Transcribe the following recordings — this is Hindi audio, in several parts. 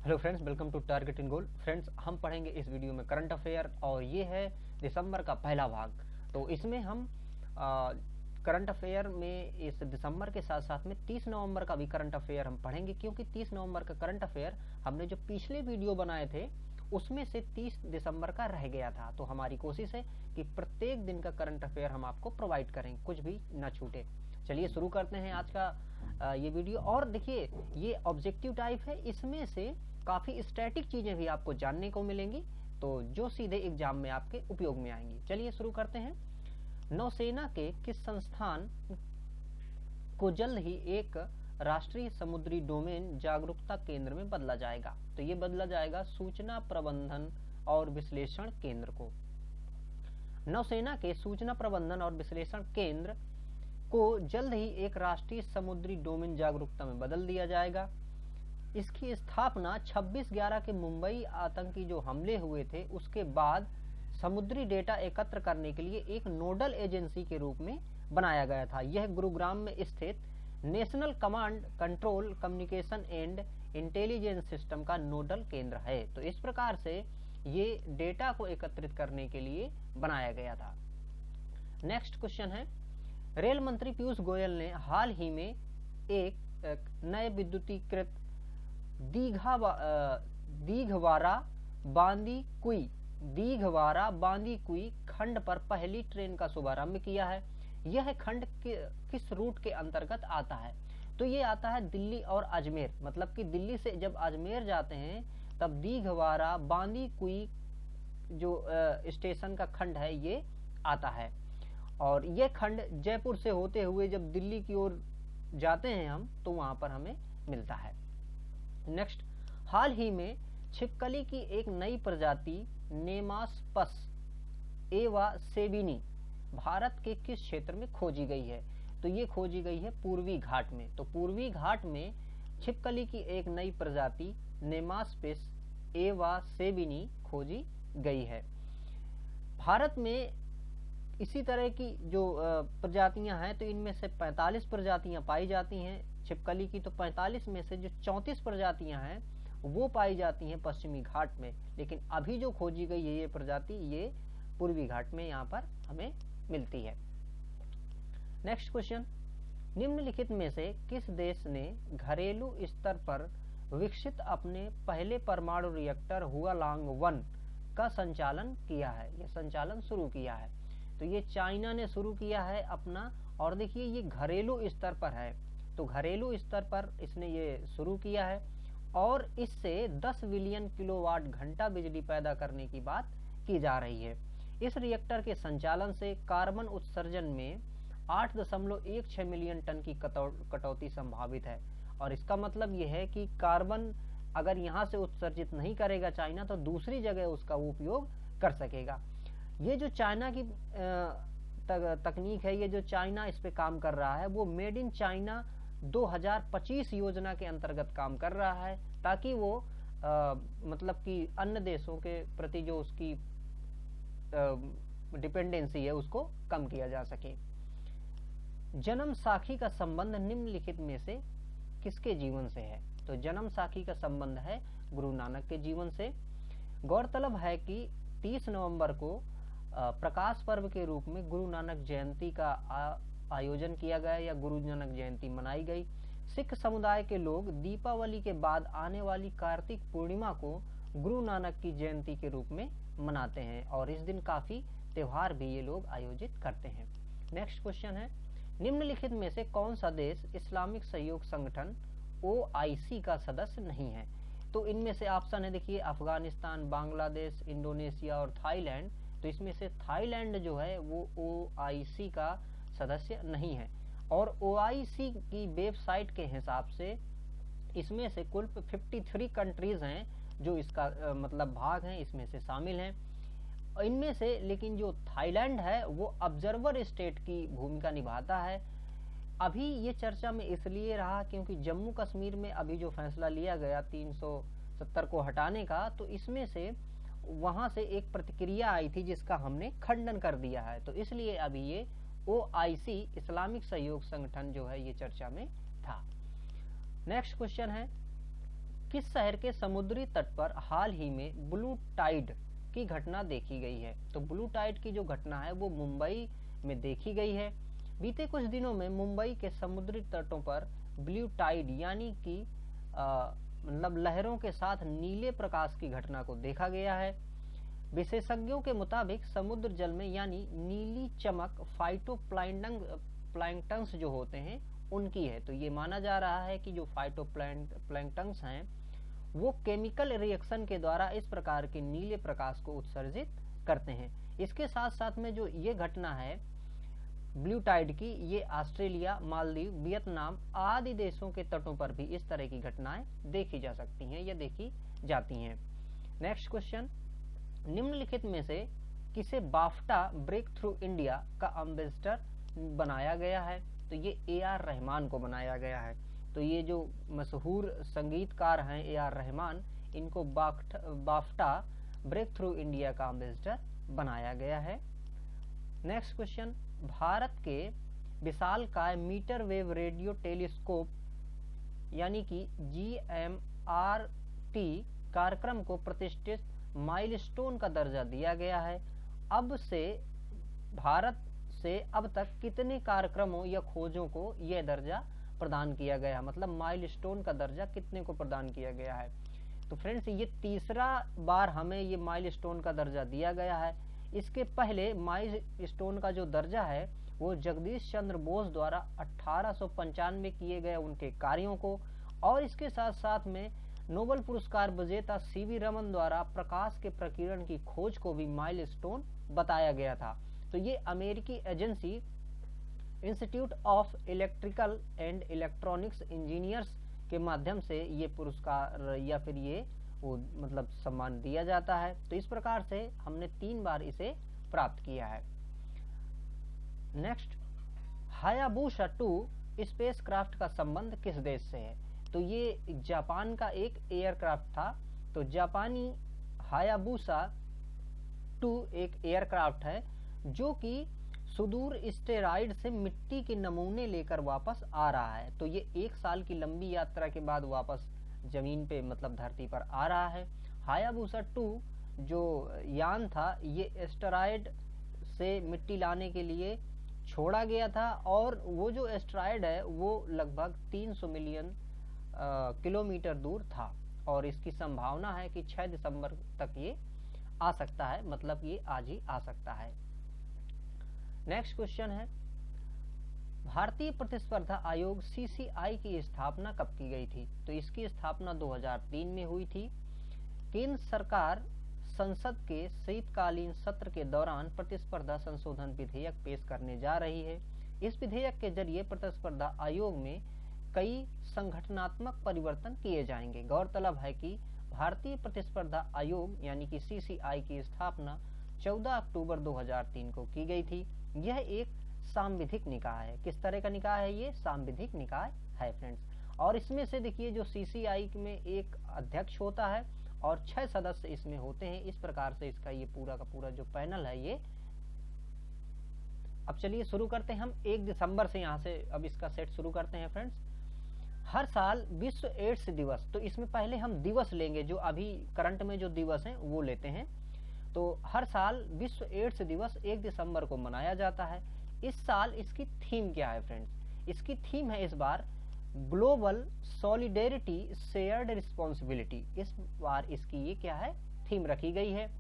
Hello friends, welcome to target in goal. Friends, हम पढ़ेंगे इस वीडियो में करंट अफेयर और ये है दिसंबर का पहला भाग। तो इसमें हम करंट अफेयर में इस दिसंबर के साथ साथ में 30 नवंबर का भी करंट अफेयर हम पढ़ेंगे, क्योंकि 30 नवंबर का करंट अफेयर हमने जो पिछले वीडियो बनाए थे उसमें से 30 दिसंबर का रह गया था। तो हमारी कोशिश है कि प्रत्येक दिन का करंट अफेयर हम आपको प्रोवाइड करें, कुछ भी ना छूटे। चलिए शुरू करते हैं आज का ये वीडियो। और देखिए, ये ऑब्जेक्टिव टाइप है, इसमें से काफ़ी स्टैटिक चीज़ें भी आपको जानने को मिलेंगी, तो जो सीधे एग्जाम में आपके उपयोग में आएंगी। चलिए शुरू करते हैं। नौसेना के किस संस्थान को जल्द ही एक राष्ट्रीय समुद्री डोमेन जागरूकता केंद्र में बदला जाएगा? तो ये बदला जाएगा सूचना प्रबंधन और विश्लेषण केंद्र को। नौसेना के सूचना प्रबंधन और विश्लेषण केंद्र को जल्द ही एक राष्ट्रीय समुद्री डोमेन जागरूकता में बदल दिया जाएगा। इसकी स्थापना 26/11 के मुंबई आतंकी जो हमले हुए थे उसके बाद समुद्री डेटा एकत्र करने के लिए एक नोडल एजेंसी के रूप में बनाया गया था। यह गुरुग्राम में स्थित national command control communication and intelligence system का नोडल केंद्र है। तो इस प्रकार से ये डेटा को एकत्रित करने के लिए बनाया गया था। नेक्स्ट क्वेश्चन है, रेल मंत्री पीयूष गोयल ने हाल ही में एक नए विद्युतीकृत दीघवारा बांदीकुई खंड पर पहली ट्रेन का शुभारंभ किया है। यह खंड किस रूट के अंतर्गत आता है? तो ये आता है दिल्ली और अजमेर, मतलब कि दिल्ली से जब अजमेर जाते हैं तब दीघवारा बांदीकुई जो स्टेशन का खंड है ये आता है। और ये खंड जयपुर से होते हुए जब दिल्ली की ओर जाते हैं हम, तो वहां पर हमें मिलता है। नेक्स्ट, हाल ही में छिपकली की एक नई प्रजाति नेमास्पस एवा सेबिनी भारत के किस क्षेत्र में खोजी गई है? तो ये खोजी गई है पूर्वी घाट में। तो पूर्वी घाट में छिपकली की एक नई प्रजाति नेमास्पस एवा सेबिनी खोजी गई है। भारत में इसी तरह की जो प्रजातियां हैं, तो इनमें से 45 प्रजातियां पाई जाती हैं छिपकली की। तो 45 में से जो 34 प्रजातियां हैं वो पाई जाती हैं पश्चिमी घाट में, लेकिन अभी जो खोजी गई है ये प्रजाति ये पूर्वी घाट में यहाँ पर हमें मिलती है। नेक्स्ट क्वेश्चन, निम्नलिखित में से किस देश ने घरेलू स्तर पर विकसित अपने पहले परमाणु रिएक्टर हुआलांग 1 का संचालन किया है या संचालन शुरू किया है? तो ये चाइना ने शुरू किया है अपना, और देखिए ये घरेलू स्तर पर है, तो घरेलू स्तर पर इसने ये शुरू किया है और इससे 10 बिलियन किलोवाट घंटा बिजली पैदा करने की बात की जा रही है। इस रिएक्टर के संचालन से कार्बन उत्सर्जन में 8.16 मिलियन टन की कटौती संभावित है। और इसका मतलब यह है कि कार्बन अगर यहाँ से उत्सर्जित नहीं करेगा चाइना, तो दूसरी जगह उसका वो उपयोग कर सकेगा। ये जो चाइना की तकनीक है, ये जो चाइना इस पे काम कर रहा है, वो मेड इन चाइना 2025 योजना के अंतर्गत काम कर रहा है, ताकि वो मतलब कि अन्य देशों के प्रति जो उसकी डिपेंडेंसी है उसको कम किया जा सके। जन्म साखी का संबंध निम्नलिखित में से किसके जीवन से है? तो जन्म साखी का संबंध है गुरु नानक के जीवन से। गौरतलब है कि 30 नवंबर को प्रकाश पर्व के रूप में गुरु नानक जयंती का आयोजन किया गया या गुरु नानक जयंती मनाई गई। सिख समुदाय के लोग दीपावली के बाद आने वाली कार्तिक पूर्णिमा को गुरु नानक की जयंती के रूप में मनाते हैं और इस दिन काफी त्योहार भी ये लोग आयोजित करते हैं। नेक्स्ट क्वेश्चन है, निम्नलिखित में से कौन सा देश इस्लामिक सहयोग संगठन OIC का सदस्य नहीं है? तो इनमें से ऑप्शन है, देखिए, अफगानिस्तान, बांग्लादेश, इंडोनेशिया और थाईलैंड। तो इसमें से थाईलैंड जो है वो OIC का सदस्य नहीं है। और OIC की वेबसाइट के हिसाब से इसमें से कुल 53 कंट्रीज हैं जो इसका मतलब भाग हैं, इसमें से शामिल हैं। इनमें से लेकिन जो थाईलैंड है वो ऑब्जर्वर स्टेट की भूमिका निभाता है। अभी ये चर्चा में इसलिए रहा क्योंकि जम्मू कश्मीर में अभी जो फैसला लिया गया 370 को हटाने का, तो इसमें से वहां से एक प्रतिक्रिया आई थी जिसका हमने खंडन कर दिया है, तो इसलिए अभी ये OIC इस्लामिक सहयोग संगठन जो है ये चर्चा में था। नेक्स्ट क्वेश्चन है, किस शहर के समुद्री तट पर हाल ही में ब्लू टाइड की घटना देखी गई है? तो ब्लू टाइड की जो घटना है वो मुंबई में देखी गई है। बीते कुछ दिनों में मुंबई के समुद्री तटों पर ब्लू टाइड यानी कि मतलब लहरों के साथ नीले प्रकाश की घटना को देखा गया है। विशेषज्ञों के मुताबिक समुद्र जल में यानी नीली चमक फाइटोप्लैंक्टन्स जो होते हैं उनकी है। तो ये माना जा रहा है कि जो फाइटोप्लैंक्टन्स हैं वो केमिकल रिएक्शन के द्वारा इस प्रकार के नीले प्रकाश को उत्सर्जित करते हैं। इसके साथ साथ में जो ये घटना है ब्लू टाइड की, ये ऑस्ट्रेलिया, मालदीव, वियतनाम आदि देशों के तटों पर भी इस तरह की घटनाएं देखी जा सकती हैं या देखी जाती हैं। नेक्स्ट क्वेश्चन, निम्नलिखित में से किसे बाफ्टा ब्रेक थ्रू इंडिया का एम्बेसडर बनाया गया है? तो ये AR रहमान को बनाया गया है। तो ये जो मशहूर संगीतकार हैं AR रहमान, इनको बाफ्टा ब्रेक थ्रू इंडिया का एम्बेसडर बनाया गया है। नेक्स्ट क्वेश्चन, भारत के विशालकाय मीटर वेव रेडियो टेलीस्कोप यानी कि GMRT कार्यक्रम को प्रतिष्ठित माइलस्टोन का दर्जा दिया गया है। अब से भारत से अब तक कितने कार्यक्रमों या खोजों को यह दर्जा प्रदान किया गया, मतलब माइलस्टोन का दर्जा कितने को प्रदान किया गया है? तो फ्रेंड्स ये तीसरा बार हमें ये माइलस्टोन का दर्जा दिया गया है। इसके पहले माइलस्टोन का जो दर्जा है वो जगदीश चंद्र बोस द्वारा 1895 किए गए उनके कार्यों को, और इसके साथ साथ में नोबेल पुरस्कार विजेता CV रमन द्वारा प्रकाश के प्रकीर्णन की खोज को भी माइलस्टोन बताया गया था। तो ये अमेरिकी agency institute of electrical and electronics engineers के माध्यम से ये पुरस्कार या फिर ये वो मतलब सम्मान दिया जाता है। तो इस प्रकार से हमने 3 बार इसे प्राप्त किया है। नेक्स्ट, हायाबुसा 2 स्पेसक्राफ्ट का संबंध किस देश से है? तो ये जापान का एक एयरक्राफ्ट था। तो जापानी हायाबुसा 2 एक एयरक्राफ्ट है जो कि सुदूर एस्टेरॉयड से मिट्टी के नमूने लेकर वापस आ रहा है। तो ये 1 साल की लंबी यात्रा के बाद वापस जमीन पे मतलब धरती पर आ रहा है। हायाबुसा 2 जो यान था ये एस्टेरॉयड से मिट्टी लाने के लिए छोड़ा गया था, और वो जो एस्टेरॉयड है वो लगभग 300 मिलियन किलोमीटर दूर था, और इसकी संभावना है कि 6 दिसंबर तक ये आ सकता है, मतलब ये आज ही आ सकता है। नेक्स्ट क्वेश्चन है, भारतीय प्रतिस्पर्धा आयोग CCI की स्थापना कब की गई थी? तो इसकी स्थापना 2003 में हुई थी। केंद्र सरकार संसद के शीतकालीन सत्र के दौरान प्रतिस्पर्धा संशोधन विधेयक पेश करने जा रही है। इस विधेयक के जरिए प्रतिस्पर्धा आयोग में कई संगठनात्मक परिवर्तन किए जाएंगे। गौरतलब है कि भारतीय प्रतिस्पर्धा आयोग यानी कि CCI की स्थापना 14 अक्टूबर 2003 को की गई थी। यह एक सांविधिक निकाय है। किस तरह का निकाय है? ये सांविधिक निकाय है फ्रेंड्स। और इसमें से देखिए जो CCI में एक अध्यक्ष होता है और 6 सदस्य इसमें होते हैं। इस प्रकार से इसका ये पूरा का पूरा जो पैनल है ये। अब चलिए शुरू करते हैं हम 1 दिसंबर से यहाँ से अब इसका सेट शुरू करते हैं फ्रेंड्स। हर साल विश्व एड्स दिवस, तो इसमें पहले हम दिवस लेंगे, जो अभी करंट में जो दिवस हैं वो लेते हैं। तो हर साल विश्व एड्स दिवस 1 दिसंबर को मनाया जाता है। इस साल इसकी थीम क्या है फ्रेंड्स? इसकी थीम है इस बार ग्लोबल सॉलिडेरिटी शेयर्ड रिस्पॉन्सिबिलिटी। इस बार इसकी ये क्या है? थीम रखी गई है।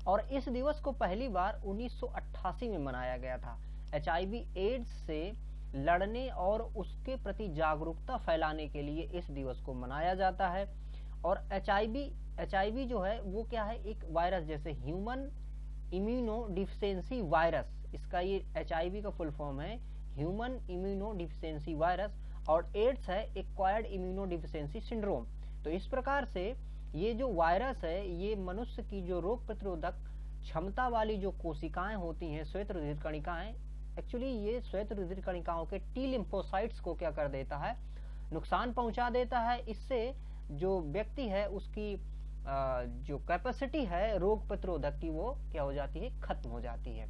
और इस दिवस को पहली बार 1988 में मनाया गया था। HIV एड्स से लड़ने और उसके प्रति जागरूकता फैलाने के लिए इस दिवस को मनाया जाता है। और HIV जो है वो क्या है? एक वायरस, जैसे ह्यूमन इम्यूनो डिफिशियंसी वायरस, इसका ये HIV का फुल फॉर्म है ह्यूमन इम्यूनो डिफिशियंसी वायरस, और एड्स है एक्वायर्ड इम्यूनो डिफिशियंसी सिंड्रोम। तो इस प्रकार से ये जो वायरस है ये मनुष्य की जो रोग प्रतिरोधक क्षमता वाली जो कोशिकाएं होती हैं, श्वेत रुधिर कणिकाएं, एक्चुअली ये श्वेत रुधिर कणिकाओं के T लिम्फोसाइट्स को क्या कर देता है? नुकसान पहुंचा देता है। इससे जो व्यक्ति है उसकी जो कैपेसिटी है रोग प्रतिरोधक की वो क्या हो जाती है? खत्म हो जाती है।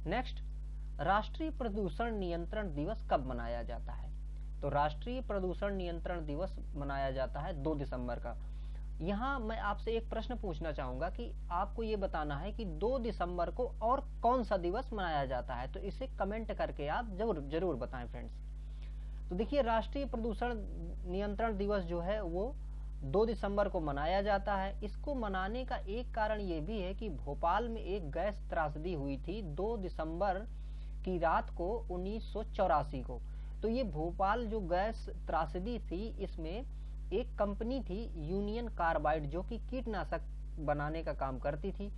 नेक्स्ट, राष्ट्रीय प्रदूषण नियंत्रण दिवस कब मनाया जाता है? तो राष्ट्रीय प्रदूषण नियंत्रण दिवस मनाया जाता है 2 दिसंबर का। यहाँ मैं आपसे एक प्रश्न पूछना चाहूंगा कि आपको ये बताना है कि 2 दिसंबर को और कौन सा दिवस मनाया जाता है, तो इसे कमेंट करके आप जरूर बताएं फ्रेंड्स। तो देखिए, राष्ट्रीय प्रदूषण नियंत्रण दिवस जो है वो 2 दिसंबर को मनाया जाता है। इसको मनाने का एक कारण ये भी है कि भोपाल में एक गैस त्रासदी हुई थी 2 दिसंबर की रात को 1984 को। तो ये भोपाल जो गैस त्रासदी थी, इसमें एक कंपनी थी यूनियन कार्बाइड, जो कि कीटनाशक बनाने का काम करती थी।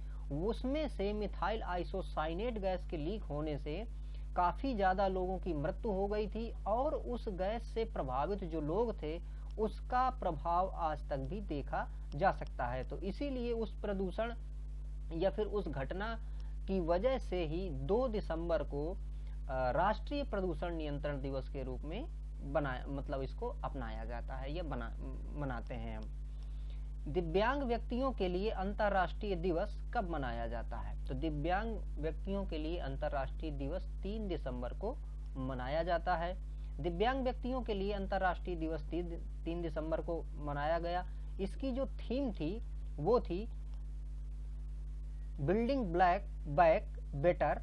उसमें से मिथाइल आइसोसाइनेट गैस के लीक होने से काफ़ी ज़्यादा लोगों की मृत्यु हो गई थी, और उस गैस से प्रभावित जो लोग थे उसका प्रभाव आज तक भी देखा जा सकता है। तो इसीलिए उस प्रदूषण या फिर उस घटना की वजह से ही 2 दिसंबर को राष्ट्रीय प्रदूषण नियंत्रण दिवस के रूप में मतलब इसको अपनाया जाता है या मनाते हैं हम। दिव्यांग व्यक्तियों के लिए अंतर्राष्ट्रीय दिवस कब मनाया जाता है? तो दिव्यांग व्यक्तियों के लिए अंतर्राष्ट्रीय दिवस 3 दिसंबर को मनाया जाता है। दिव्यांग व्यक्तियों के लिए अंतर्राष्ट्रीय दिवस 3 दिसंबर को मनाया गया। इसकी जो थीम थी वो थी building back better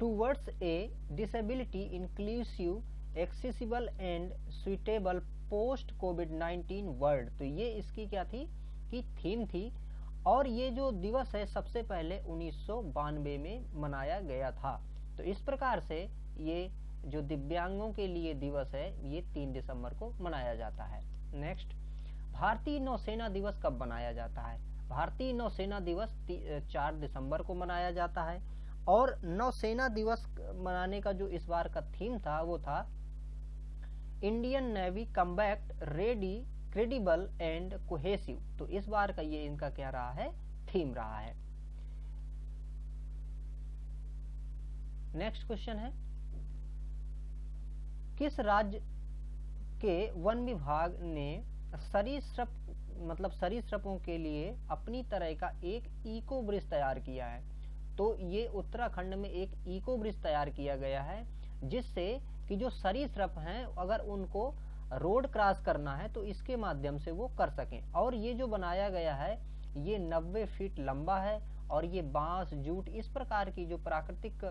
towards a disability inclusive accessible and suitable post covid world. तो ये इसकी क्या थी कि थीम थी, और ये जो दिवस है सबसे पहले 1992 में मनाया गया था। तो इस प्रकार से ये जो दिव्यांगों के लिए दिवस है ये 3 दिसंबर को मनाया जाता है। नेक्स्ट, भारतीय नौसेना दिवस कब मनाया जाता है? भारतीय नौसेना दिवस 4 दिसंबर को मनाया जाता है। और नौसेना दिवस मनाने का जो इस बार का थीम था वो था Indian navy combat ready credible and cohesive. तो इस बार का ये इनका क्या रहा है, थीम रहा है। नेक्स्ट क्वेश्चन है, किस राज्य के वन विभाग ने सरीसृपों के लिए अपनी तरह का एक इको ब्रिज तैयार किया है? तो ये उत्तराखंड में एक इको ब्रिज तैयार किया गया है, जिससे कि जो सरीसृप हैं अगर उनको रोड क्रॉस करना है तो इसके माध्यम से वो कर सकें। और ये जो बनाया गया है ये 90 फीट लंबा है, और ये बांस, जूट, इस प्रकार की जो प्राकृतिक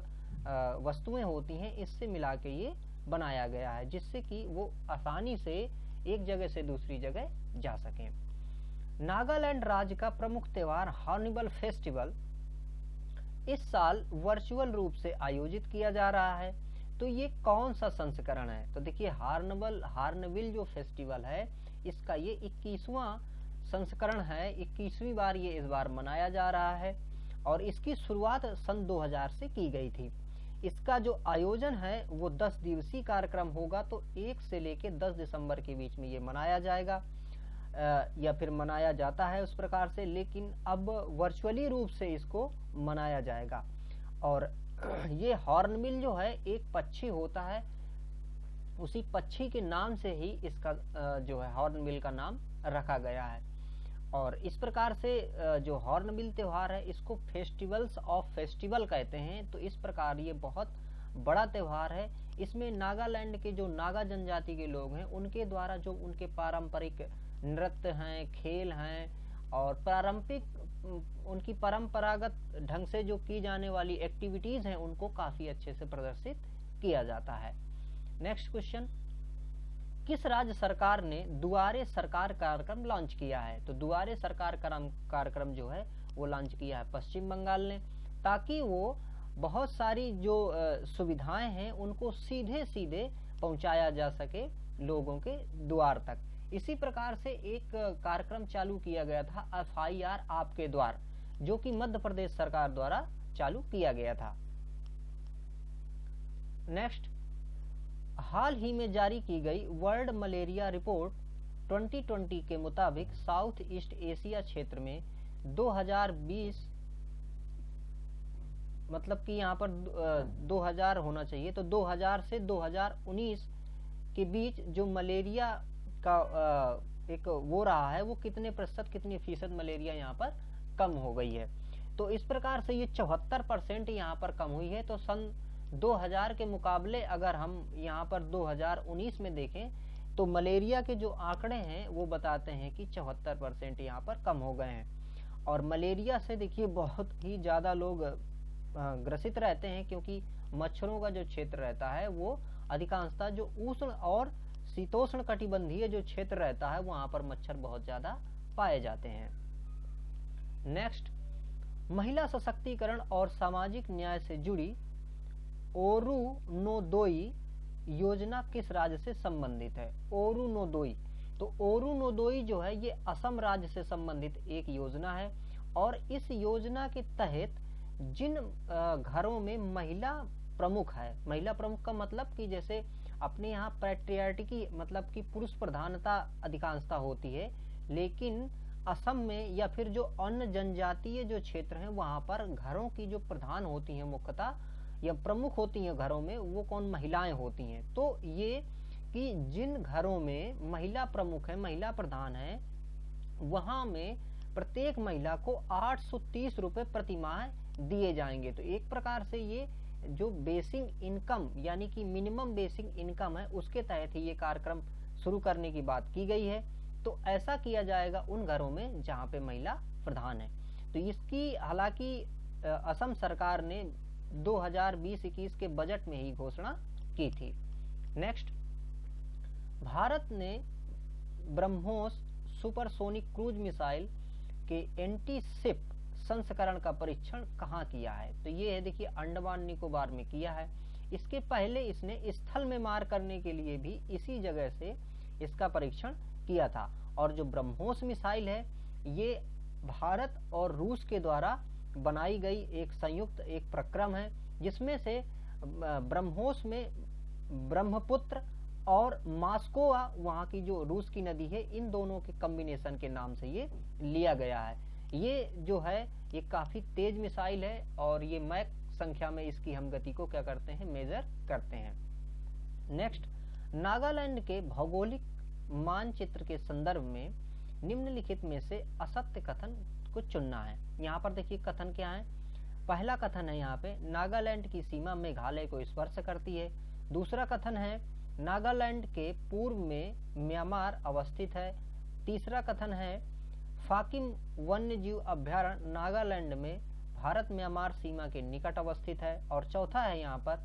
वस्तुएं होती हैं इससे मिला के ये बनाया गया है, जिससे कि वो आसानी से एक जगह से दूसरी जगह जा सकें। नागालैंड राज्य का प्रमुख त्योहार हॉर्नबिल फेस्टिवल इस साल वर्चुअल रूप से आयोजित किया जा रहा है। तो ये कौन सा संस्करण है? तो देखिए, हॉर्नबिल जो फेस्टिवल है इसका ये 21वां संस्करण है। 21वीं बार ये इस बार मनाया जा रहा है, और इसकी शुरुआत सन 2000 से की गई थी। इसका जो आयोजन है वो 10 दिवसीय कार्यक्रम होगा। तो 1 से लेकर 10 दिसंबर के बीच में ये मनाया जाएगा, या फिर मनाया जाता है उस प्रकार से, लेकिन अब वर्चुअली रूप से इसको मनाया जाएगा। और ये हॉर्नबिल जो है एक पक्षी होता है, उसी पक्षी के नाम से ही इसका जो है हॉर्नबिल का नाम रखा गया है। और इस प्रकार से जो हॉर्नबिल त्योहार है इसको फेस्टिवल्स ऑफ फेस्टिवल कहते हैं। तो इस प्रकार ये बहुत बड़ा त्योहार है। इसमें नागालैंड के जो नागा जनजाति के लोग हैं उनके द्वारा जो उनके पारंपरिक नृत्य हैं, खेल हैं, और उनकी परंपरागत ढंग से जो की जाने वाली एक्टिविटीज हैं उनको काफी अच्छे से प्रदर्शित किया जाता है। नेक्स्ट क्वेश्चन, किस राज्य सरकार ने दुआरे सरकार कार्यक्रम लॉन्च किया है? तो दुआरे सरकार कार्यक्रम जो है वो लॉन्च किया है पश्चिम बंगाल ने, ताकि वो बहुत सारी जो सुविधाएं हैं उनको सीधे सीधे पहुंचाया जा सके लोगों के द्वार तक। इसी प्रकार से एक कार्यक्रम चालू किया गया था FIR आपके द्वार, जो कि मध्य प्रदेश सरकार द्वारा चालू किया गया था। नेक्स्ट, हाल ही में जारी की गई वर्ल्ड मलेरिया रिपोर्ट 2020 के मुताबिक साउथ ईस्ट एशिया क्षेत्र में 2020 मतलब कि यहाँ पर 2000 होना चाहिए, तो 2000 से 2019 के बीच जो मलेरिया का एक वो रहा है वो कितने फीसद मलेरिया यहाँ पर कम हो गई है। तो इस प्रकार से ये 74% यहाँ पर कम हुई है। तो सन 2000 के मुकाबले अगर हम यहाँ पर 2019 में देखें तो मलेरिया के जो आंकड़े हैं वो बताते हैं कि 74% यहाँ पर कम हो गए हैं। और मलेरिया से देखिए बहुत ही ज़्यादा लोग ग्रसित रहते हैं, क्योंकि मच्छरों का जो क्षेत्र रहता है वो अधिकांशतः जो उष्ण और शीतोष्ण कटिबंधीय जो क्षेत्र रहता है वहाँ पर मच्छर बहुत ज़्यादा पाए जाते हैं। नेक्स्ट, महिला सशक्तिकरण और सामाजिक न्याय से जुड़ी ओरुनोदोई योजना किस राज्य से संबंधित है? ओरुनोदोई, तो ओरुनोदोई जो है ये असम राज्य से संबंधित एक योजना है। और इस योजना के तहत जिन घरों में महिला प्रमुख है, महिला प्रमुख का मतलब कि जैसे अपने यहाँ पैट्रियार्की मतलब कि पुरुष प्रधानता अधिकांशता होती है, लेकिन असम में या फिर जो अन्य जनजातीय जो क्षेत्र हैं वहाँ पर घरों की जो प्रधान होती हैं मुख्यतः या प्रमुख होती हैं घरों में, वो कौन? महिलाएं होती हैं। तो ये कि जिन घरों में महिला प्रमुख है, महिला प्रधान है, वहाँ में प्रत्येक महिला को 830 रुपये प्रति माह दिए जाएंगे। तो एक प्रकार से ये जो बेसिक इनकम यानी कि मिनिमम बेसिक इनकम है उसके तहत ही ये कार्यक्रम शुरू करने की बात की गई है। तो ऐसा किया जाएगा उन घरों में जहाँ पे महिला प्रधान है। तो इसकी हालांकि असम सरकार ने 2020-21 के बजट में ही घोषणा की थी। नेक्स्ट, भारत ने ब्रह्मोस सुपरसोनिक क्रूज मिसाइल के एंटी शिप संस्करण का परीक्षण कहाँ किया है? तो ये है देखिए अंडमान निकोबार में किया है। इसके पहले इसने स्थल में मार करने के लिए भी इसी जगह से इसका परीक्षण किया था। और जो ब्रह्मोस मिसाइल है ये भारत और रूस के द्वारा बनाई गई एक संयुक्त एक प्रक्रम है, जिसमें से ब्रह्मोस में ब्रह्मपुत्र और मास्कोवा वहाँ की जो रूस की नदी है, इन दोनों के कॉम्बिनेशन के नाम से ये लिया गया है। ये जो है ये काफ़ी तेज मिसाइल है और ये मैक संख्या में इसकी हम गति को क्या करते हैं? मेजर करते हैं। नेक्स्ट, नागालैंड के भौगोलिक मानचित्र के संदर्भ में निम्नलिखित में से असत्य कथन को चुनना है। यहाँ पर देखिए कथन क्या है। पहला कथन है यहाँ पे नागालैंड की सीमा मेघालय को स्पर्श करती है। दूसरा कथन है नागालैंड के पूर्व में म्यांमार अवस्थित है। तीसरा कथन है फाकिम वन्यजीव अभ्यारण्य नागालैंड में भारत म्यांमार सीमा के निकट अवस्थित है। और चौथा है यहाँ पर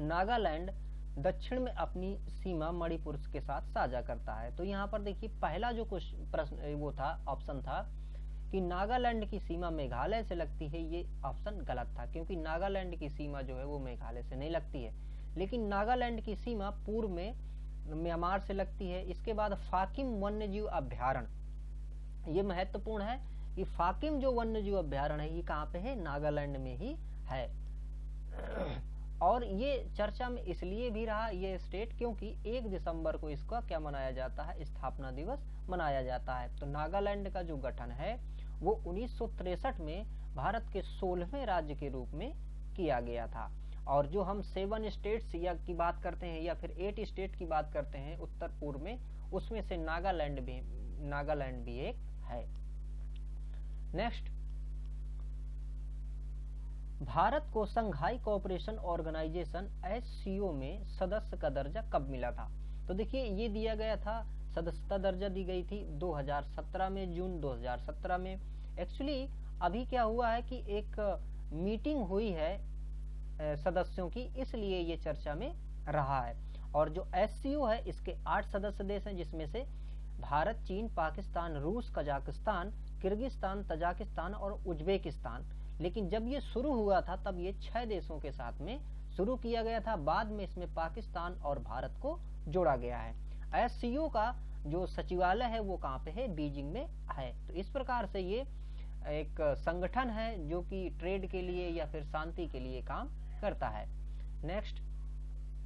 नागालैंड दक्षिण में अपनी सीमा मणिपुर के साथ साझा करता है। तो यहाँ पर देखिए पहला जो प्रश्न वो था, ऑप्शन था कि नागालैंड की सीमा मेघालय से लगती है, ये ऑप्शन गलत था, क्योंकि नागालैंड की सीमा जो है वो मेघालय से नहीं लगती है, लेकिन नागालैंड की सीमा पूर्व में म्यांमार से लगती है। इसके बाद फाकिम वन्यजीव अभ्यारण्य, ये महत्वपूर्ण है कि फाकिम जो वन्यजीव अभ्यारण्य है ये कहाँ पे है? नागालैंड में ही है। और ये चर्चा में इसलिए भी रहा ये स्टेट क्योंकि 1 दिसंबर को इसका क्या मनाया जाता है? स्थापना दिवस मनाया जाता है। तो नागालैंड का जो गठन है वो 1963 में भारत के 16वें राज्य के रूप में किया गया था। और जो हम 7 स्टेट्स या की बात करते हैं या फिर 8 स्टेट की बात करते हैं उत्तर पूर्व में, उसमें से नागालैंड भी एक है। नेक्स्ट, भारत को संघाई कोऑपरेशन ऑर्गेनाइजेशन SCO में सदस्य का दर्जा कब मिला था? तो देखिए ये दिया गया था, सदस्यता दर्जा दी गई थी 2017 में, जून 2017 में। एक्चुअली अभी क्या हुआ है कि एक मीटिंग हुई है सदस्यों की, इसलिए ये चर्चा में रहा है। और जो SCO है इसके 8 सदस्य देश हैं, जिसमें से भारत, चीन, पाकिस्तान, रूस, कजाकिस्तान, किर्गिस्तान, तजाकिस्तान और उज्बेकिस्तान। लेकिन जब ये शुरू हुआ था तब ये 6 देशों के साथ में शुरू किया गया था, बाद में इसमें पाकिस्तान और भारत को जोड़ा गया है। SCO का जो सचिवालय है वो कहाँ पे है? बीजिंग में है। तो इस प्रकार से ये एक संगठन है जो कि ट्रेड के लिए या फिर शांति के लिए काम करता है। नेक्स्ट,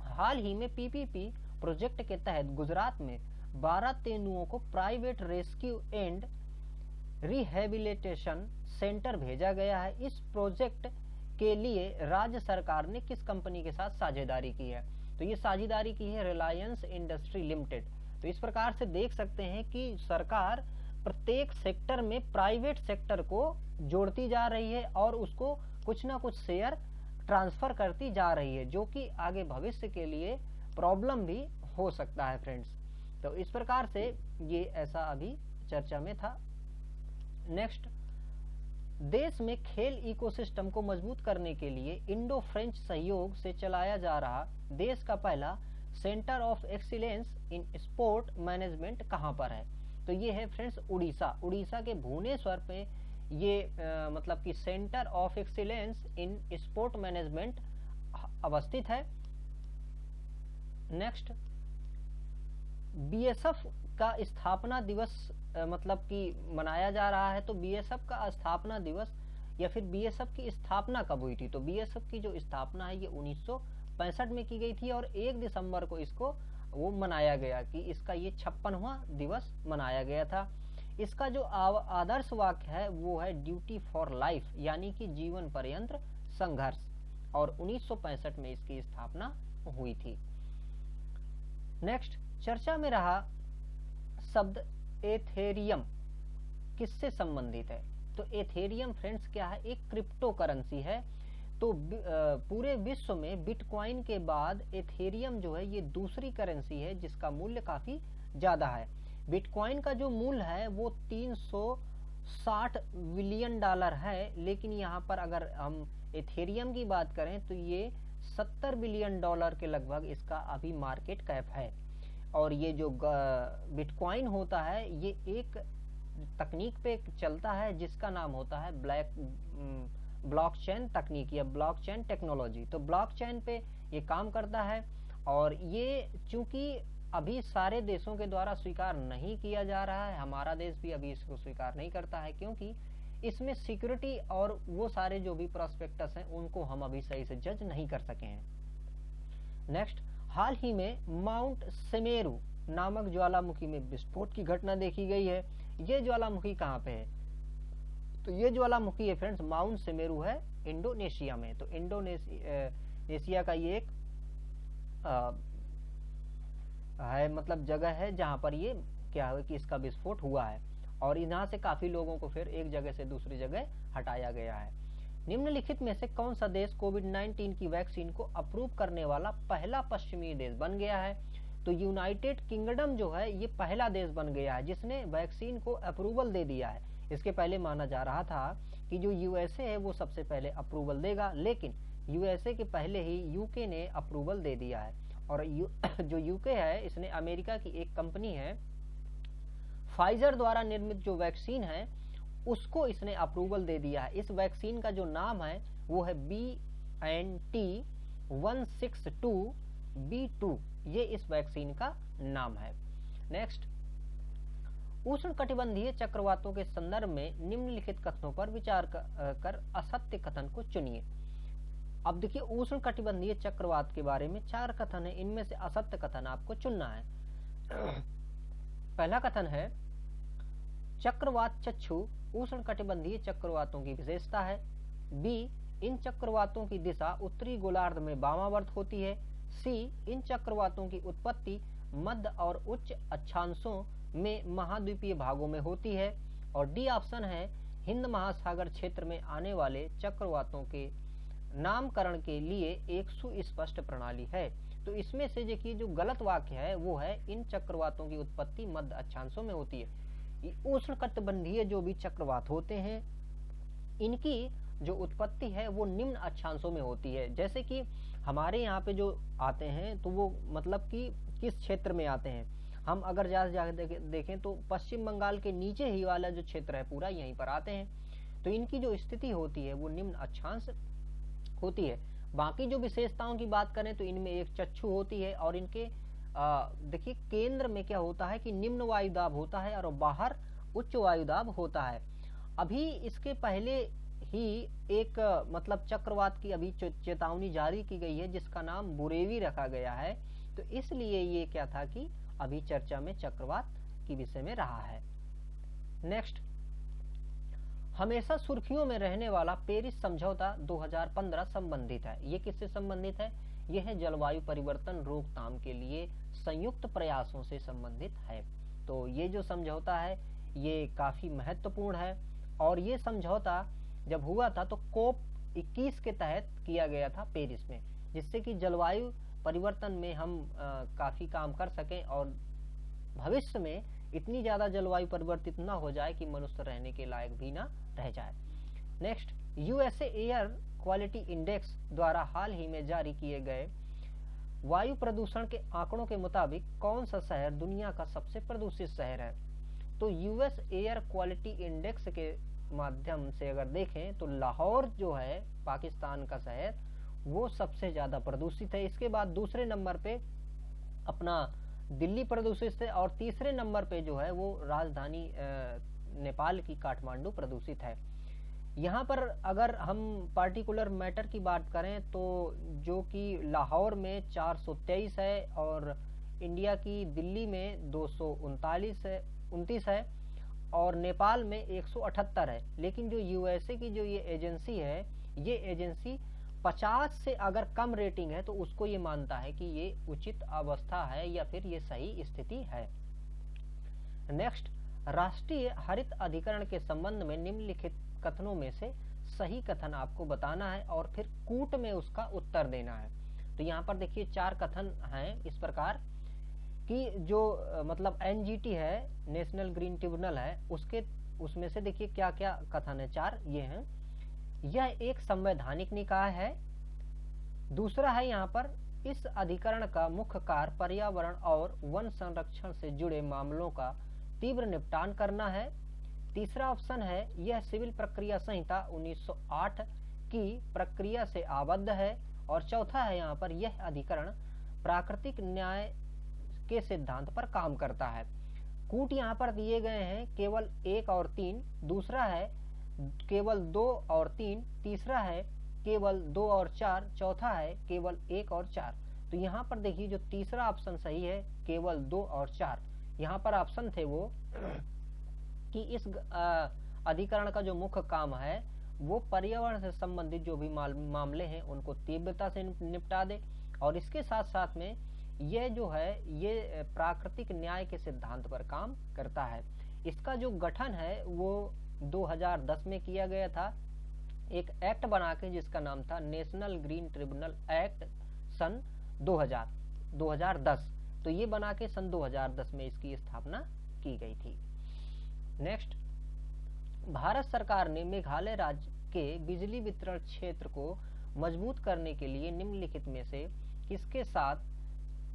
हाल ही में PPP प्रोजेक्ट के तहत गुजरात में 12 तेंदुओं को private rescue and rehabilitation centre भेजा गया है। इस प्रोजेक्ट के लिए राज्य सरकार ने किस कंपनी के साथ साझेदारी की है? तो ये साझेदारी की है रिलायंस इंडस्ट्री लिमिटेड। तो इस प्रकार से देख सकते हैं कि सरकार प्रत्येक सेक्टर में प्राइवेट सेक्टर को जोड़ती जा रही है और उसको कुछ ना कुछ शेयर ट्रांसफर करती जा रही है, जो कि आगे भविष्य के लिए प्रॉब्लम भी हो सकता है फ्रेंड्स। तो इस प्रकार से ये ऐसा अभी चर्चा में था। नेक्स्ट, देश में खेल इकोसिस्टम को मजबूत करने के लिए इंडो फ्रेंच सहयोग से चलाया जा रहा देश का पहला centre of excellence in sport management कहाँ पर है? तो ये है फ्रेंड्स उड़ीसा। उड़ीसा के भुवनेश्वर पे ये मतलब कि centre of excellence in sport management अवस्थित है। नेक्स्ट, बीएसएफ का स्थापना दिवस मतलब कि मनाया जा रहा है। तो बीएसएफ का स्थापना दिवस या फिर बीएसएफ की स्थापना कब हुई थी? तो बीएसएफ की जो स्थापना है ये 1965 में की गई थी और 1 दिसंबर को इसको वो मनाया गया कि इसका ये 56वां दिवस मनाया गया था। इसका जो आदर्श वाक्य है वो है ड्यूटी फॉर लाइफ, यानी कि जीवन पर्यंत संघर्ष, और 1965 में इसकी स्थापना हुई थी। नेक्स्ट, चर्चा में रहा शब्द एथेरियम किससे संबंधित है? तो एथेरियम फ्रेंड्स क्या है? एक क्रिप्टो करेंसी है। तो पूरे विश्व में बिटकॉइन के बाद एथेरियम जो है ये दूसरी करेंसी है जिसका मूल्य काफी ज्यादा है। बिटकॉइन का जो मूल्य है वो 360 बिलियन डॉलर है, लेकिन यहाँ पर अगर हम एथेरियम की बात करें तो ये 70 बिलियन डॉलर के लगभग इसका अभी मार्केट कैप है। और ये जो बिटकॉइन होता है ये एक तकनीक पे चलता है जिसका नाम होता है ब्लॉकचेन तकनीक या ब्लॉकचेन टेक्नोलॉजी। तो ब्लॉकचेन पे ये काम करता है और ये चूंकि अभी सारे देशों के द्वारा स्वीकार नहीं किया जा रहा है, हमारा देश भी अभी इसको स्वीकार नहीं करता है क्योंकि इसमें सिक्योरिटी और वो सारे जो भी प्रोस्पेक्टस हैं उनको हम अभी सही से जज नहीं कर सके हैं। नेक्स्ट, हाल ही में माउंट सेमेरू नामक ज्वालामुखी में विस्फोट की घटना देखी गई है। ये ज्वालामुखी कहाँ पे है? तो ये ज्वालामुखी है फ्रेंड्स माउंट सेमेरू है इंडोनेशिया में। तो इंडोनेशिया का ये एक है मतलब जगह है जहां पर ये क्या है कि इसका विस्फोट हुआ है और यहाँ से काफी लोगों को फिर एक जगह से दूसरी जगह हटाया गया है। निम्नलिखित में से कौन सा देश कोविड-19 की वैक्सीन को अप्रूव करने वाला पहला पश्चिमी देश बन गया है? तो यूनाइटेड किंगडम जो है ये पहला देश बन गया है जिसने वैक्सीन को अप्रूवल दे दिया है। इसके पहले माना जा रहा था कि जो यूएसए है वो सबसे पहले अप्रूवल देगा, लेकिन यूएसए के पहले ही यूके ने अप्रूवल दे दिया है। और जो यूके है इसने अमेरिका की एक कंपनी है फाइजर द्वारा निर्मित जो वैक्सीन है उसको इसने अप्रूवल दे दिया है। इस वैक्सीन का जो नाम है वो है BNT162B2, ये इस वैक्सीन का नाम है। नेक्स्ट, उष्ण कटिबंधीय चक्रवातों के संदर्भ में निम्नलिखित कथनों पर विचार कर असत्य कथन को चुनिए। अब देखिए उष्ण कटिबंधीय चक्रवात के बारे में 4 कथन है, इनमें से असत्य कथन आपको चुनना है। पहला कथन है चक्रवात चक्षु उष्ण कटिबंधीय चक्रवातों की विशेषता है। बी, इन चक्रवातों की दिशा उत्तरी गोलार्ध में वामावर्त होती है। सी, इन चक्रवातों की उत्पत्ति मध्य और उच्च अक्षांशों में महाद्वीपीय भागों में होती है। और डी ऑप्शन है हिंद महासागर क्षेत्र में आने वाले चक्रवातों के नामकरण के लिए एक सुस्पष्ट प्रणाली है। तो इसमें से देखिए जो गलत वाक्य है वो है इन चक्रवातों की उत्पत्ति मध्य अक्षांशों में होती है। उष्ण कटिबंधीय जो भी चक्रवात होते हैं इनकी जो उत्पत्ति है वो निम्न अक्षांशों में होती है। जैसे कि हमारे यहाँ पे जो आते हैं तो वो मतलब कि किस क्षेत्र में आते हैं, हम अगर ज्यादा देखें तो पश्चिम बंगाल के नीचे ही वाला जो क्षेत्र है पूरा यहीं पर आते हैं। तो इनकी जो स्थिति होती है वो निम्न अक्षांश होती है। बाकी जो विशेषताओं की बात करें तो इनमें एक चक्षु होती है और इनके देखिए केंद्र में क्या होता है कि निम्न वायुदाब होता है और बाहर उच्च वायुदाब होता है। अभी इसके पहले ही एक मतलब चक्रवात की अभी चेतावनी जारी की गई है जिसका नाम बुरेवी रखा गया है। तो इसलिए ये क्या था कि अभी चर्चा में चक्रवात की विषय में रहा है। नेक्स्ट, हमेशा सुर्खियों में रहने वाला पेरिस समझौता 2015 संबंधित है। ये किससे संबंधित है? यह है जलवायु परिवर्तन रोकथाम के लिए संयुक्त प्रयासों से संबंधित है। तो ये जो समझौता है ये काफी महत्वपूर्ण है और ये समझौता जब हुआ था तो COP 1921 के तहत किया गया था पेरिस में, जिससे कि जलवायु परिवर्तन में हम काफ़ी काम कर सकें और भविष्य में इतनी ज़्यादा जलवायु परिवर्तित ना हो जाए कि मनुष्य रहने के लायक भी ना रह जाए। Next, USA air quality index द्वारा हाल ही में जारी किए गए वायु प्रदूषण के आंकड़ों के मुताबिक कौन सा शहर दुनिया का सबसे प्रदूषित शहर है? तो यूएस एयर क्वालिटी इंडेक्स के माध्यम से अगर देखें तो लाहौर जो है पाकिस्तान का शहर, वो सबसे ज़्यादा प्रदूषित है। इसके बाद दूसरे नंबर पे अपना दिल्ली प्रदूषित है और तीसरे नंबर पे जो है वो राजधानी नेपाल की काठमांडू प्रदूषित है। यहाँ पर अगर हम पार्टिकुलर मैटर की बात करें तो जो कि लाहौर में 423 है और इंडिया की दिल्ली में 229 है और नेपाल में 178 है। लेकिन जो यूएसए की जो ये एजेंसी है, ये एजेंसी 50 से अगर कम रेटिंग है तो उसको ये मानता है कि ये उचित अवस्था है या फिर ये सही स्थिति है। नेक्स्ट, राष्ट्रीय हरित अधिकरण के संबंध में निम्नलिखित कथनों में से सही कथन आपको बताना है और फिर कूट में उसका उत्तर देना है। तो यहाँ पर देखिए 4 कथन हैं इस प्रकार कि जो मतलब एनजीटी है, नेशनल ग्रीन ट्रिब्यूनल है, उसमें से देखिए क्या क्या कथन है। 4 ये हैं। यह एक संवैधानिक निकाय है। दूसरा है यहाँ पर, इस अधिकरण का मुख्य कार्य पर्यावरण और वन संरक्षण से जुड़े मामलों का तीव्र निपटान करना है। तीसरा ऑप्शन है, यह सिविल प्रक्रिया संहिता 1908 की प्रक्रिया से आबद्ध है। और चौथा है यहाँ पर, यह अधिकरण प्राकृतिक न्याय के सिद्धांत पर काम करता है। कूट यहाँ पर दिए गए हैं केवल 1 और 3, दूसरा है केवल 2 और 3, तीसरा है केवल 2 और 4, चौथा है केवल 1 और 4। तो यहाँ पर देखिए जो तीसरा ऑप्शन सही है, केवल 2 और 4। यहाँ पर ऑप्शन थे वो कि इस अधिकरण का जो मुख्य काम है वो पर्यावरण से संबंधित जो भी मामले हैं उनको तीव्रता से निपटा दे और इसके साथ साथ में ये जो है ये प्राकृतिक न्याय के सिद्धांत पर काम करता है। इसका जो गठन है वो 2010 में किया गया था, एक एक्ट बना के जिसका नाम था नेशनल ग्रीन ट्रिब्यूनल एक्ट सन 2010। तो ये बना के सन 2010 में इसकी स्थापना की गई थी। नेक्स्ट, भारत सरकार ने मेघालय राज्य के बिजली वितरण क्षेत्र को मजबूत करने के लिए निम्नलिखित में से किसके साथ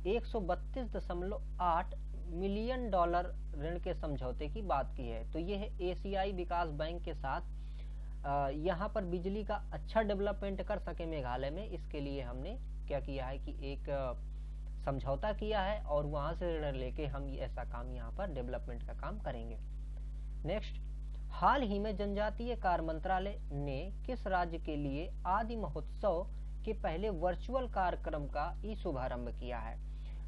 132.8 मिलियन डॉलर ऋण के समझौते की बात की है? तो ये है एशियाई विकास बैंक के साथ। यहाँ पर बिजली का अच्छा डेवलपमेंट कर सके मेघालय में, इसके लिए हमने क्या किया है कि एक समझौता किया है और वहाँ से ऋण लेके हम ऐसा काम यहाँ पर डेवलपमेंट का काम करेंगे। नेक्स्ट, हाल ही में जनजातीय कार्य मंत्रालय ने किस राज्य के लिए आदि महोत्सव के पहले वर्चुअल कार्यक्रम का शुभारंभ किया है?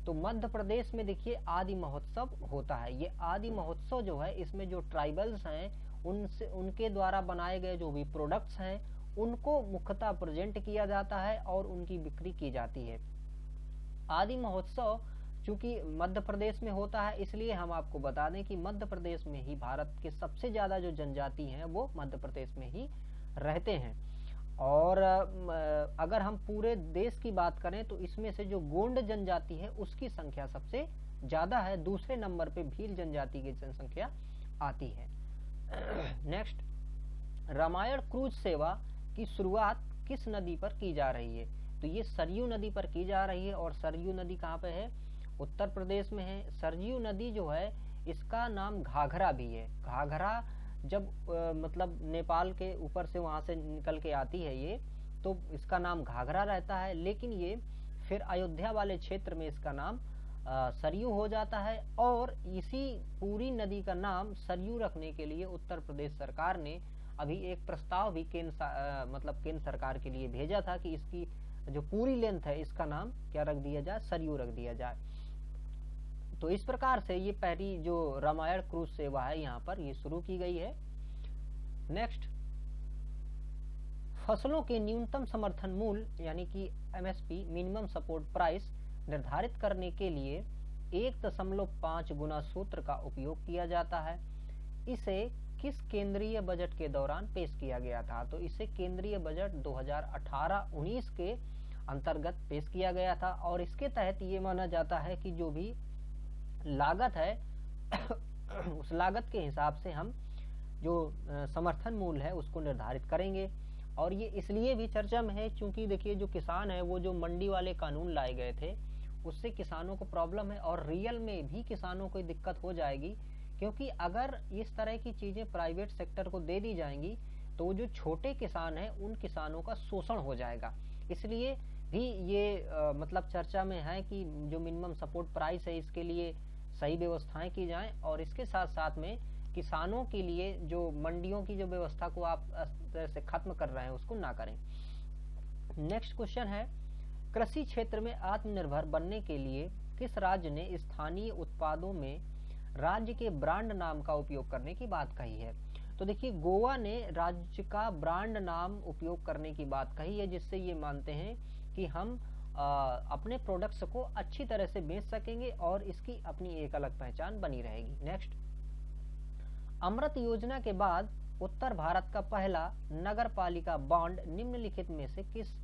तो मध्य प्रदेश में देखिए आदि महोत्सव होता है। ये आदि महोत्सव जो है इसमें जो ट्राइबल्स हैं उनके द्वारा बनाए गए जो भी प्रोडक्ट्स हैं उनको मुख्यतः प्रेजेंट किया जाता है और उनकी बिक्री की जाती है। आदि महोत्सव चूंकि मध्य प्रदेश में होता है इसलिए हम आपको बता दें कि मध्य प्रदेश में ही भारत के सबसे ज्यादा जो जनजाति हैं वो मध्य प्रदेश में ही रहते हैं। और अगर हम पूरे देश की बात करें तो इसमें से जो गोंड जनजाति है उसकी संख्या सबसे ज्यादा है, दूसरे नंबर पे भील जनजाति की जनसंख्या आती है। नेक्स्ट, रामायण क्रूज सेवा की शुरुआत किस नदी पर की जा रही है? तो ये सरयू नदी पर की जा रही है और सरयू नदी कहाँ पे है? उत्तर प्रदेश में है। सरयू नदी जो है इसका नाम घाघरा भी है। घाघरा जब मतलब नेपाल के ऊपर से वहां से निकल के आती है ये, तो इसका नाम घाघरा रहता है, लेकिन ये फिर अयोध्या वाले क्षेत्र में इसका नाम सरयू हो जाता है। और इसी पूरी नदी का नाम सरयू रखने के लिए उत्तर प्रदेश सरकार ने अभी एक प्रस्ताव भी केंद्र सरकार के लिए भेजा था कि इसकी जो पूरी लेंथ है इसका नाम क्या रख दिया जाए? सरयू रख दिया जाए। तो इस प्रकार से ये पहली जो रामायण क्रूज सेवा है यहाँ पर ये शुरू की गई है। नेक्स्ट, फसलों के न्यूनतम समर्थन मूल्य यानी कि एमएसपी मिनिमम सपोर्ट प्राइस निर्धारित करने के लिए 1.5 गुना सूत्र का उपयोग किया जाता है। इसे किस केंद्रीय बजट के दौरान पेश किया गया था? तो इसे केंद्रीय बजट 2018-19 के अंतर्गत पेश किया गया था और इसके तहत ये माना जाता है कि जो भी लागत है उस लागत के हिसाब से हम जो समर्थन मूल्य है उसको निर्धारित करेंगे। और ये इसलिए भी चर्चा में है क्योंकि देखिए जो किसान है वो जो मंडी वाले कानून लाए गए थे उससे किसानों को प्रॉब्लम है और रियल में भी किसानों को दिक्कत हो जाएगी, क्योंकि अगर इस तरह की चीजें प्राइवेट सेक्टर को दे दी जाएंगी तो जो छोटे किसान हैं उन किसानों का शोषण हो जाएगा। इसलिए भी ये मतलब चर्चा में है कि जो मिनिमम सपोर्ट प्राइस है इसके लिए सही व्यवस्थाएं की जाएं और इसके साथ साथ में किसानों के लिए जो मंडियों की जो व्यवस्था को आप इस तरह से खत्म कर रहे हैं उसको ना करें। नेक्स्ट क्वेश्चन है, कृषि क्षेत्र में आत्मनिर्भर बनने के लिए किस राज्य ने स्थानीय उत्पादों में राज्य के ब्रांड नाम का उपयोग करने की बात कही है? तो देखिए गोवा ने राज्य का ब्रांड नाम उपयोग करने की बात कही है, जिससे ये मानते हैं कि हम अपने प्रोडक्ट्स को अच्छी तरह से बेच सकेंगे और इसकी अपनी एक अलग पहचान बनी रहेगी। नेक्स्ट, अमृत योजना के बाद उत्तर भारत का पहला नगर पालिका बॉन्ड निम्नलिखित में से किस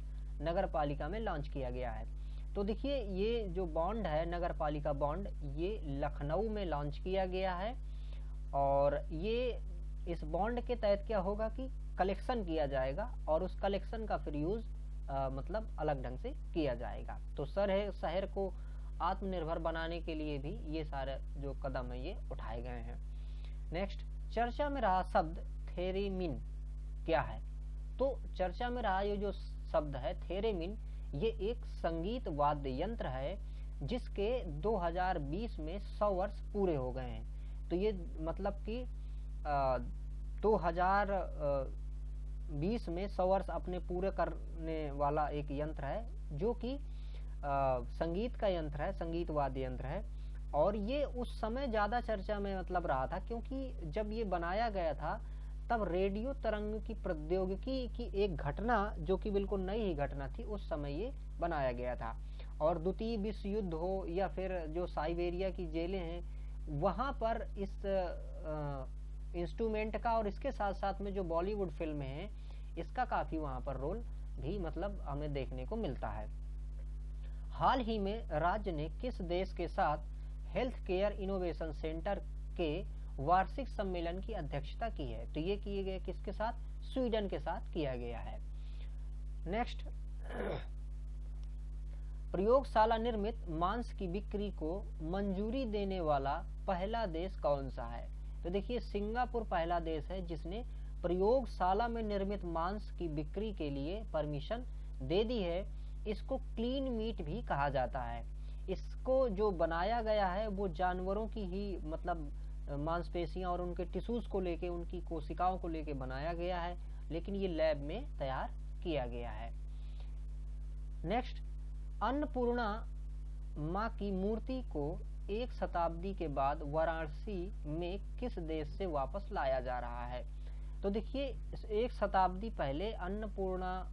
नगर पालिका में लॉन्च किया गया है? तो देखिए ये जो बॉन्ड है नगर पालिका बॉन्ड ये लखनऊ में लॉन्च किया गया है और ये इस बॉन्ड के तहत क्या होगा कि कलेक्शन किया जाएगा और उस कलेक्शन का फिर यूज मतलब अलग ढंग से किया जाएगा। तो शहर को आत्मनिर्भर बनाने के लिए भी ये सारे जो कदम है ये उठाए गए हैं। नेक्स्ट, चर्चा में रहा शब्द थेरेमिन क्या है? तो चर्चा में रहा ये जो शब्द है थेरेमिन ये एक संगीत वाद्य यंत्र है जिसके 2020 में 100 वर्ष पूरे हो गए हैं। तो ये मतलब कि 2020 में 100 वर्ष अपने पूरे करने वाला एक यंत्र है जो कि संगीत का यंत्र है, संगीत वाद्य यंत्र है। और ये उस समय ज़्यादा चर्चा में मतलब रहा था क्योंकि जब ये बनाया गया था तब रेडियो तरंग की प्रौद्योगिकी की एक घटना जो कि बिल्कुल नई ही घटना थी उस समय ये बनाया गया था। और द्वितीय विश्व युद्ध हो या फिर जो साइबेरिया की जेलें हैं वहाँ पर इस इंस्ट्रूमेंट का और इसके साथ साथ में जो बॉलीवुड फिल्में हैं इसका काफ़ी वहाँ पर रोल भी मतलब हमें देखने को मिलता है। हाल ही में राज्य ने किस देश के साथ हेल्थ केयर इनोवेशन सेंटर के वार्षिक सम्मेलन की अध्यक्षता की है? तो ये किए गए किसके साथ? स्वीडन के साथ किया गया है। नेक्स्ट, प्रयोगशाला निर्मित मांस की बिक्री को मंजूरी देने वाला पहला देश कौन सा है? तो देखिए सिंगापुर पहला देश है जिसने प्रयोगशाला में निर्मित मांस की बिक्री के लिए परमिशन दे दी है। इसको क्लीन मीट भी कहा जाता है। इसको जो बनाया गया है वो जानवरों की ही मतलब मांसपेशियां और उनके टिश्यूज को लेके उनकी कोशिकाओं को लेके बनाया गया है, लेकिन ये लैब में तैयार किया गया है। नेक्स्ट, अन्नपूर्णा माँ की मूर्ति को 1 शताब्दी के बाद वाराणसी में किस देश से वापस लाया जा रहा है? तो देखिए 1 शताब्दी पहले अन्नपूर्णा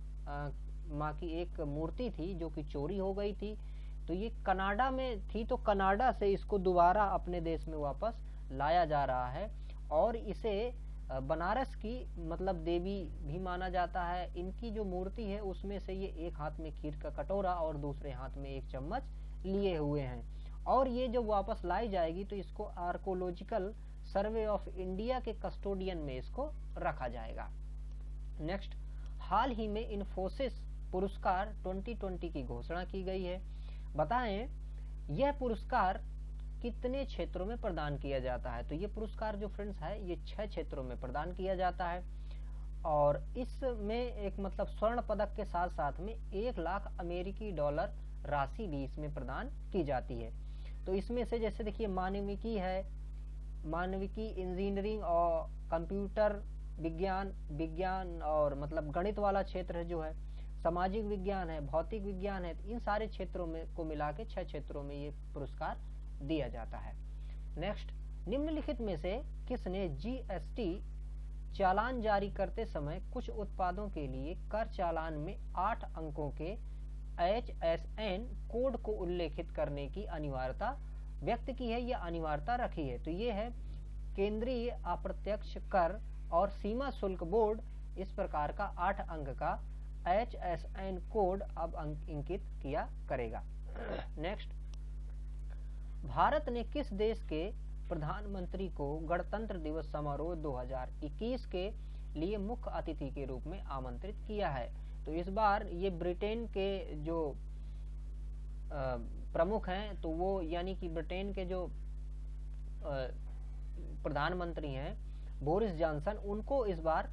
माँ की एक मूर्ति थी जो कि चोरी हो गई थी। तो ये कनाडा में थी, तो कनाडा से इसको दोबारा अपने देश में वापस लाया जा रहा है और इसे बनारस की मतलब देवी भी माना जाता है। इनकी जो मूर्ति है उसमें से ये एक हाथ में खीर का कटोरा और दूसरे हाथ में एक चम्मच लिए हुए हैं और ये जब वापस लाई जाएगी तो इसको आर्कोलॉजिकल सर्वे ऑफ इंडिया के कस्टोडियन में इसको रखा जाएगा। नेक्स्ट, हाल ही में इन्फोसिस पुरस्कार 2020 की घोषणा की गई है। बताएं यह पुरस्कार कितने क्षेत्रों में प्रदान किया जाता है? तो ये पुरस्कार जो फ्रेंड्स है ये 6 क्षेत्रों में प्रदान किया जाता है और इसमें एक मतलब स्वर्ण पदक के साथ साथ में 1 लाख अमेरिकी डॉलर राशि भी इसमें प्रदान की जाती है। तो इसमें से जैसे देखिए मानविकी है, मानविकी, इंजीनियरिंग और कंप्यूटर विज्ञान और मतलब गणित वाला क्षेत्र है जो है, सामाजिक विज्ञान है, भौतिक विज्ञान है, इन सारे क्षेत्रों में को मिला के 6 क्षेत्रों में ये पुरस्कार दिया जाता है। नेक्स्ट, निम्नलिखित में से किसने जीएसटी चालान जारी करते समय कुछ उत्पादों के लिए कर चालान में 8 अंकों के HSN कोड को उल्लेखित करने की अनिवार्यता व्यक्त की है या अनिवार्यता रखी है? तो ये है केंद्रीय अप्रत्यक्ष कर और सीमा शुल्क बोर्ड इस प्रकार का 8 अंक का HSN कोड अब अंकित किया करेगा। नेक्स्ट, भारत ने किस देश के प्रधानमंत्री को गणतंत्र दिवस समारोह 2021 के लिए मुख्य अतिथि के रूप में आमंत्रित किया है? तो इस बार ये ब्रिटेन के जो प्रमुख हैं, तो वो यानी कि ब्रिटेन के जो प्रधानमंत्री हैं बोरिस जॉनसन, उनको इस बार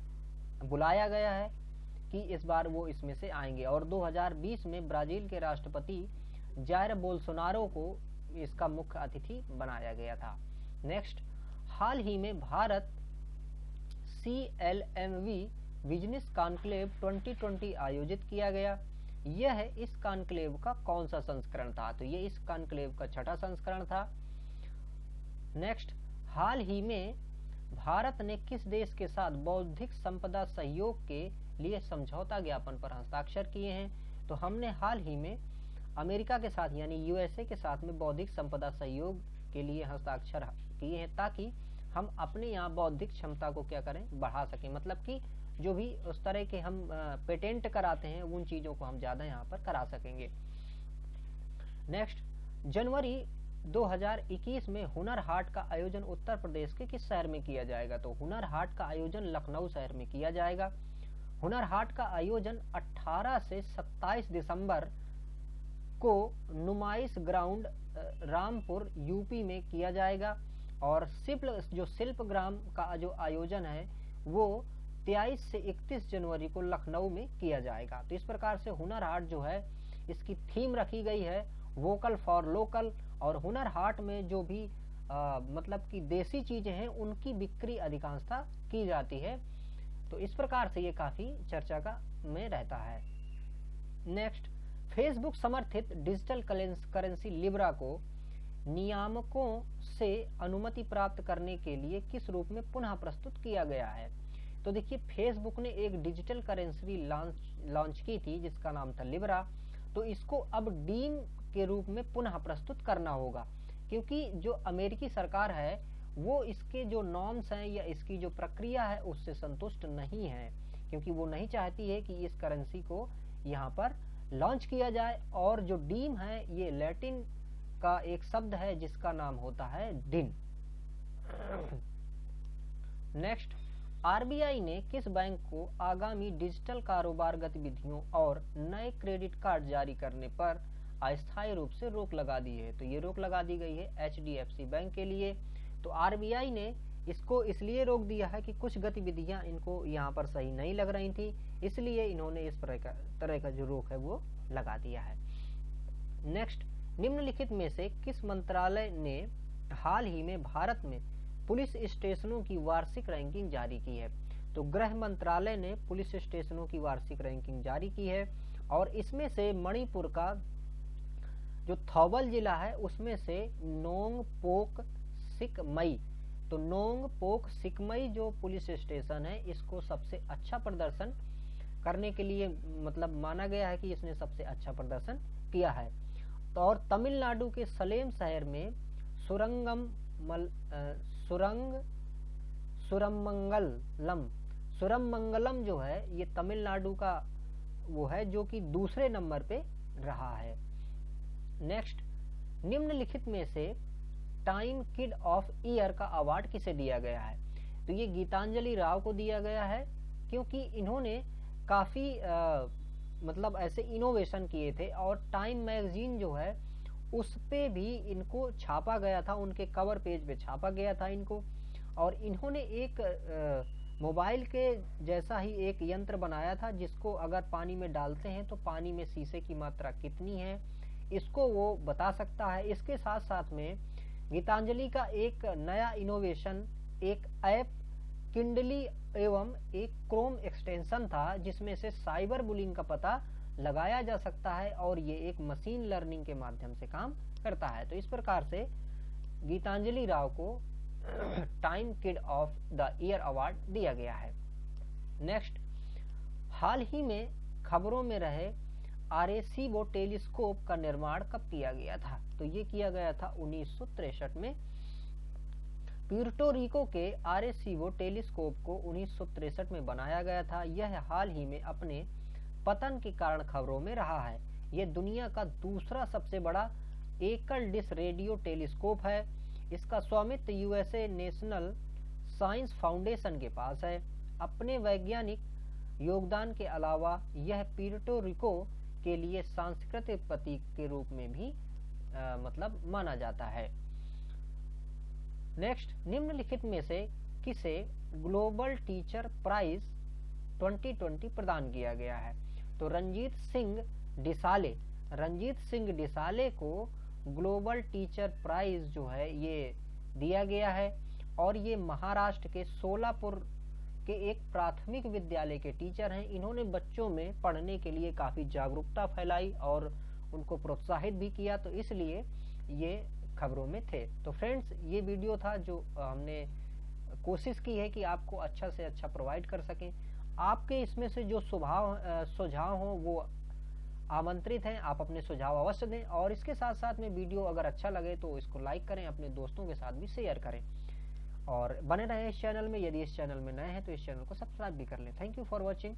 बुलाया गया है कि इस बार वो इसमें से आएंगे। और 2020 में ब्राजील के राष्ट्रपति जायर बोल्सोनारो को इसका मुख्य अतिथि बनाया गया था। नेक्स्ट, हाल ही में भारत CLMV बिजनेस कॉन्क्लेव 2020 आयोजित किया गया। यह इस कॉन्क्लेव का कौन सा संस्करण था? तो ये इस कॉन्क्लेव का 6ठा संस्करण था। नेक्स्ट, हाल ही में भारत ने किस देश के साथ बौद्धिक संपदा सहयोग के लिए समझौता ज्ञापन पर हस्ताक्षर किए हैं? तो हमने हाल ही में अमेरिका के साथ यानी USA के साथ में बौद्धिक संपदा सहयोग के लिए हस्ताक्षर किए हैं, ताकि हम अपने यहाँ बौद्धिक क्षमता को क्या करें, बढ़ा सकें। मतलब कि जो भी उस तरह के हम पेटेंट कराते हैं उन चीज़ों को हम ज़्यादा यहाँ पर करा सकेंगे। नेक्स्ट, जनवरी 2021 में हुनर हाट का आयोजन उत्तर प्रदेश के किस शहर में किया जाएगा? तो हुनर हाट का आयोजन लखनऊ शहर में किया जाएगा। हुनर हाट का आयोजन 18 से 27 दिसंबर को नुमाइश ग्राउंड रामपुर UP में किया जाएगा। और शिल्प ग्राम का जो आयोजन है वो 23 से 31 जनवरी को लखनऊ में किया जाएगा। तो इस प्रकार से हुनर हाट जो है इसकी थीम रखी गई है वोकल फॉर लोकल। और हुनर हाट में जो भी मतलब कि देसी चीजें हैं उनकी बिक्री अधिकांशतः की जाती है। तो इस प्रकार से ये काफी चर्चा का में रहता है। नेक्स्ट, फेसबुक समर्थित डिजिटल करेंसी लिब्रा को नियामकों से अनुमति प्राप्त करने के लिए किस रूप में पुनः प्रस्तुत किया गया है? तो देखिए, फेसबुक ने एक डिजिटल करेंसी लॉन्च की थी जिसका नाम था लिब्रा। तो इसको अब डीम के रूप में पुनः प्रस्तुत करना होगा, क्योंकि जो अमेरिकी सरकार है वो इसके जो नॉर्म्स हैं या इसकी जो प्रक्रिया है उससे संतुष्ट नहीं है, क्योंकि वो नहीं चाहती है कि इस करेंसी को यहाँ पर लॉन्च किया जाए। और जो डीम है ये लैटिन का एक शब्द है जिसका नाम होता है डिन। नेक्स्ट, RBI ने किस बैंक को आगामी डिजिटल कारोबार गतिविधियों और नए क्रेडिट कार्ड जारी करने पर अस्थायी रूप से रोक लगा दी है? तो ये रोक लगा दी गई है HDFC बैंक के लिए। तो RBI ने इसको इसलिए रोक दिया है कि कुछ गतिविधियां इनको यहाँ पर सही नहीं लग रही थी, इसलिए इन्होंने इस तरह का जो रोक है वो लगा दिया है। नेक्स्ट, निम्नलिखित में से किस मंत्रालय ने हाल ही में भारत में पुलिस स्टेशनों की वार्षिक रैंकिंग जारी की है? तो गृह मंत्रालय ने पुलिस स्टेशनों की वार्षिक रैंकिंग जारी की है। और इसमें से मणिपुर का जो थौबल जिला है उसमें से नोंगपोक सिकमई, तो नोंगपोक सिकमई जो पुलिस स्टेशन है इसको सबसे अच्छा प्रदर्शन करने के लिए मतलब माना गया है कि इसने सबसे अच्छा प्रदर्शन किया है। तो और तमिलनाडु के सलेम शहर में सुरमंगलम जो है ये तमिलनाडु का वो है जो कि दूसरे नंबर पे रहा है। नेक्स्ट, निम्नलिखित में से टाइम किड ऑफ ईयर का अवार्ड किसे दिया गया है? तो ये गीतांजलि राव को दिया गया है, क्योंकि इन्होंने काफी मतलब ऐसे इनोवेशन किए थे। और टाइम मैगजीन जो है उस पे भी इनको छापा गया था, उनके कवर पेज पे छापा गया था इनको। और इन्होंने एक मोबाइल के जैसा ही एक यंत्र बनाया था जिसको अगर पानी में डालते हैं तो पानी में शीशे की मात्रा कितनी है इसको वो बता सकता है। इसके साथ साथ में गीतांजलि का एक नया इनोवेशन एक ऐप किंडली एवं एक क्रोम एक्सटेंशन था जिसमें से साइबर बुलिंग का पता लगाया जा सकता है और ये एक मशीन लर्निंग के माध्यम से काम करता है। तो इस प्रकार से गीतांजलि राव को time kid of the year award दिया गया है। नेक्स्ट, हाल ही में खबरों में रहे आरेसीबो टेलीस्कोप का निर्माण कब किया गया था? तो ये किया गया था 1963 में। प्यूर्टो रिको के आरेसीबो टेलीस्कोप को 1963 में बनाया गया था। यह हाल ही में अपने पतन के कारण खबरों में रहा है। यह दुनिया का दूसरा सबसे बड़ा एकल डिश रेडियो टेलीस्कोप है। इसका स्वामित्व यूएसए नेशनल साइंस फाउंडेशन के पास है। अपने वैज्ञानिक योगदान के अलावा यह प्यूर्टो रिको के लिए सांस्कृतिक प्रतीक के रूप में भी मतलब माना जाता है। नेक्स्ट, निम्नलिखित में से किसे ग्लोबल टीचर प्राइज 2020 प्रदान किया गया है? तो रंजीत सिंह डिसाले को ग्लोबल टीचर प्राइज जो है ये दिया गया है और ये महाराष्ट्र के सोलापुर के एक प्राथमिक विद्यालय के टीचर हैं। इन्होंने बच्चों में पढ़ने के लिए काफ़ी जागरूकता फैलाई और उनको प्रोत्साहित भी किया, तो इसलिए ये खबरों में थे। तो फ्रेंड्स, ये वीडियो था जो हमने कोशिश की है कि आपको अच्छा से अच्छा प्रोवाइड कर सकें। आपके इसमें से जो सुझाव हो वो आमंत्रित हैं, आप अपने सुझाव अवश्य दें। और इसके साथ साथ में वीडियो अगर अच्छा लगे तो इसको लाइक करें, अपने दोस्तों के साथ भी शेयर करें और बने रहें इस चैनल में। यदि इस चैनल में नए हैं तो इस चैनल को सब्सक्राइब भी कर लें। Thank you for watching.